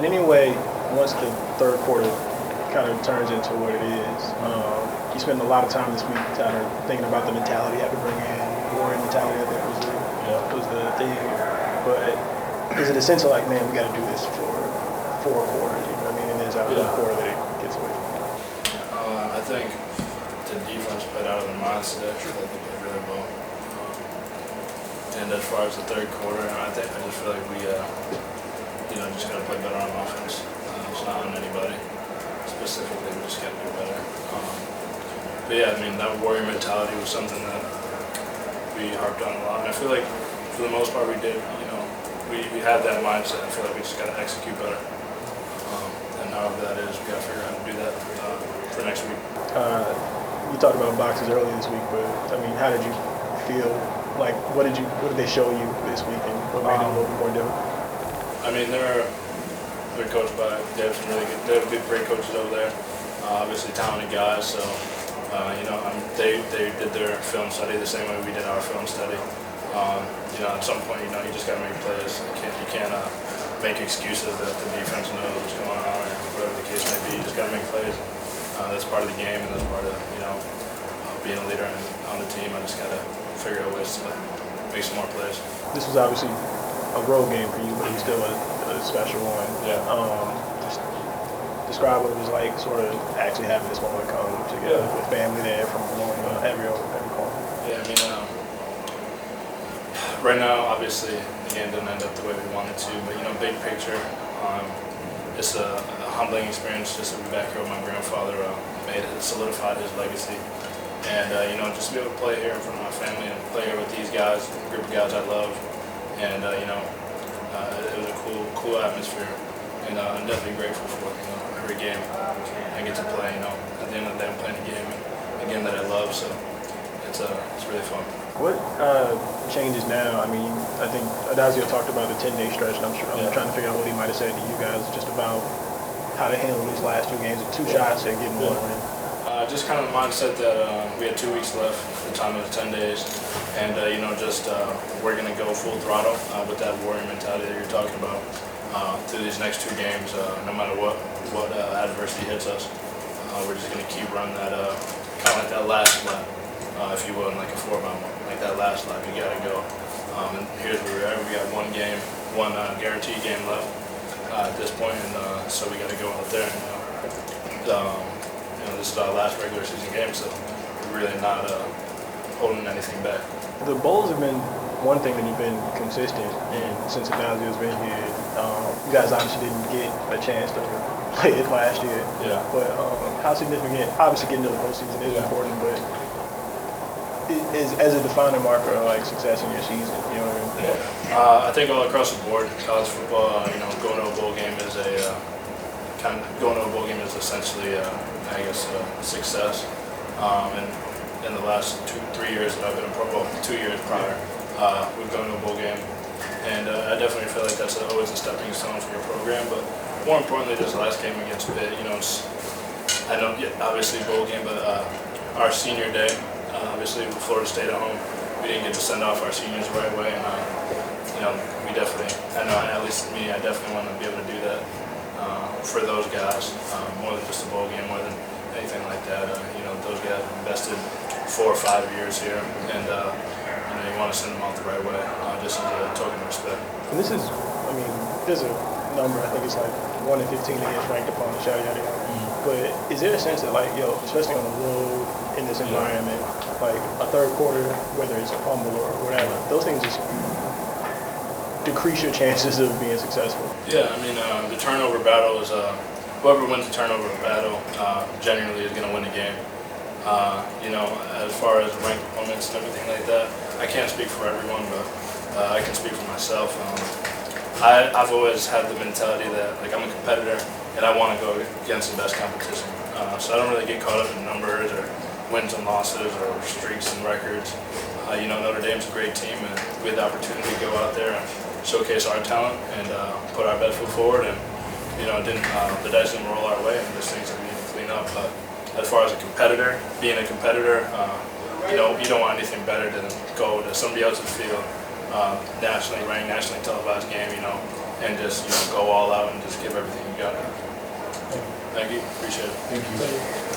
in any way, once the third quarter kind of turns into what it is, you spend a lot of time this week kind of thinking about the mentality you have to bring in. Warrior mentality, I think, was the thing. But is it a sense of like, man, we got to do this for 4 quarters? You know what I mean? And there's after the quarter that it gets away from you. I think the defense played out of their mindset. I think they played really well. And as far as the third quarter, I just feel like we, just got to play better on offense. It's not on anybody specifically. We just got to do better. But yeah, I mean, that warrior mentality was something that we harped on a lot. And I feel like for the most part we did. We had that mindset. I feel like we just got to execute better. And however that is, we got to figure out how to do that for next week. You talked about boxes earlier this week, but I mean, how did you feel? Like, what did they show you this week, and what made it a little bit more difficult? I mean, they're coached by they have some really good, they have good, great coaches over there. Obviously, talented guys. So, they did their film study the same way we did our film study. At some point, you just got to make plays. You can't make excuses that the defense knows what's going on or whatever the case may be. You just got to make plays. That's part of the game, and that's part of being a leader on the team. I just got to figure out ways to make some more plays. This was obviously a road game for you, but it was still a special one. Yeah. Just describe what it was like, sort of actually having this moment come together with family there from every corner. Yeah, I mean, right now, obviously, the game didn't end up the way we wanted to, but big picture, it's a humbling experience just to be back here with my grandfather. Solidified his legacy. And, just to be able to play here in front of my family and play here with these guys, a group of guys I love. And, it was a cool atmosphere. And I'm definitely grateful for, every game I get to play, At the end of the day, I'm playing a game that I love, so it's really fun. What changes now? I mean, I think Adazio talked about the 10-day stretch, and I'm trying to figure out what he might have said to you guys just about how to handle these last 2 games with 2 shots and getting one win. Just kind of the mindset that we had 2 weeks left at the time of the 10 days, and we're going to go full throttle with that warrior mentality that you're talking about through these next 2 games. No matter what adversity hits us, we're just going to keep running that kind of like that last lap, if you will, like a 4x1, like that last lap. You got to go. And here's where we're at. We got one guaranteed game left at this point, and so we got to go out there and. This is our last regular season game, so we're really not holding anything back. The bowls have been one thing that you've been consistent in since Adazio's been here. You guys obviously didn't get a chance to play it last year. Yeah. But how significant? Obviously, getting to the postseason is important, but as a defining marker of like success in your season, you know what I mean? Yeah. I think all across the board, college football, going to a bowl game is essentially, success. And in the last 2-3 years that I've been in pro, 2 years prior, we've gone to a bowl game, and I definitely feel like that's always a stepping stone for your program. But more importantly, this last game against Pitt, obviously bowl game, but our senior day, obviously with Florida State at home, we didn't get to send off our seniors the right way, and we definitely, at least me, I definitely want to be able to do that. For those guys, more than just a bowl game, more than anything like that. Those guys invested 4 or 5 years here, and you want to send them out the right way, just as a token of respect. And this is, there's a number, I think it's like 1 in 15 that gets ranked upon, yada yada yada. But is there a sense that, like, especially on the road in this environment, like a third quarter, whether it's a fumble or whatever, those things just decrease your chances of being successful? Yeah, the turnover battle is whoever wins the turnover battle generally is going to win the game. As far as ranked opponents and everything like that, I can't speak for everyone, but I can speak for myself. I've always had the mentality that I'm a competitor and I want to go against the best competition. So I don't really get caught up in numbers or wins and losses or streaks and records. Notre Dame's a great team, and we had the opportunity to go out there and showcase our talent and put our best foot forward, and the dice didn't roll our way, and there's things that we need to clean up. But as far as being a competitor, you don't want anything better than go to somebody else's field, nationally ranked, nationally televised game, and just go all out and just give everything Thank you. Appreciate it. Thank you.